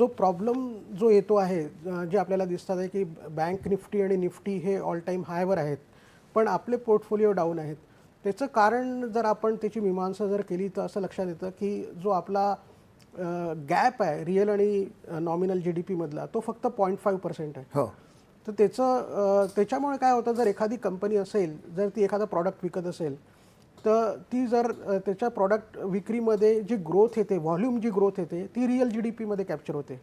जो प्रॉब्लेम जो येतो आहे जे आपल्याला दिसतात आहे की बँक निफ्टी आणि निफ्टी हे ऑल टाईम हायवर आहेत, पण आपले पोर्टफोलिओ डाऊन आहेत. त्याचं कारण जर आपण त्याची मीमांसा जर केली तर असं लक्षात येतं की जो आपला गॅप आहे रिअल आणि नॉमिनल GDP मधला, तो फक्त 0.5% आहे. हो. तर त्याच्यामुळे काय होतं, जर एखादी कंपनी असेल, जर ती एखादा प्रॉडक्ट विकत असेल, तर ती जर त्याच्या प्रॉडक्ट विक्रीमध्ये जी ग्रोथ येते, व्हॉल्यूम जी ग्रोथ येते, ती रिअल GDP मध्ये कॅप्चर होते.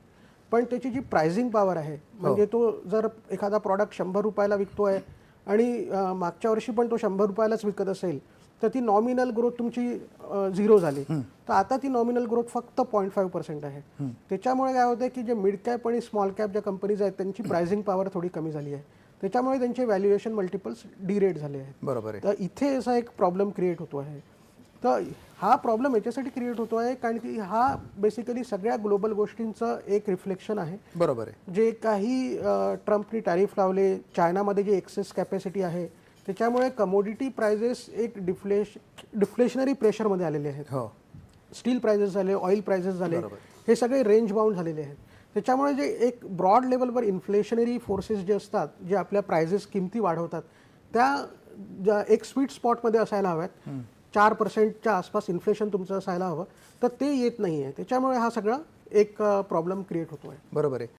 पण त्याची जी प्राइसिंग पॉवर आहे, म्हणजे तो जर एखादा प्रॉडक्ट 100 रुपयाला विकतोय आणि मागच्या वर्षी पण तो 100 रुपयालाच विकत असेल, तर ती नॉमिनल ग्रोथ तुमची 0 झाली. तर आता ती नॉमिनल ग्रोथ फक्त 0.5% आहे. त्याच्यामुळे काय होतं की जे मिड कॅप आणि स्मॉल कॅप ज्या कंपनीज आहेत त्यांची प्राइसिंग पॉवर थोडी कमी झाली आहे. त्याच्यामुळे त्यांचे व्हॅल्युएशन मल्टिपल्स डिरेट झाले आहेत. बरोबर आहे. तर इथे असा एक प्रॉब्लेम क्रिएट होतो आहे. तर हा प्रॉब्लेम याच्यासाठी क्रिएट होतो आहे कारण की हा बेसिकली सगळ्या ग्लोबल गोष्टींचं एक रिफ्लेक्शन आहे. बरोबर आहे. जे काही ट्रम्पनी टॅरिफ लावले, चायनामध्ये जे एक्सेस कॅपॅसिटी आहे, त्याच्यामुळे कमोडिटी प्राइजेस एक डिफ्लेशनरी प्रेशरमध्ये आलेले आहेत. हो. स्टील प्राइजेस झाले, ऑइल प्राइजेस झाले, हे सगळे रेंज बाउंड झालेले आहेत. त्याच्यामुळे जे एक ब्रॉड लेवलवर इन्फ्लेशनरी फोर्सेस जे असतात, जे आपल्या प्राइजेस किमती वाढवतात, त्या एक स्वीट स्पॉटमध्ये असायला हव्यात. 4%च्या आसपास इन्फ्लेशन तुमचं असायला हवं, तर ते येत नाही आहे. त्याच्यामुळे हा सगळा एक प्रॉब्लेम क्रिएट होतो आहे. बरोबर आहे.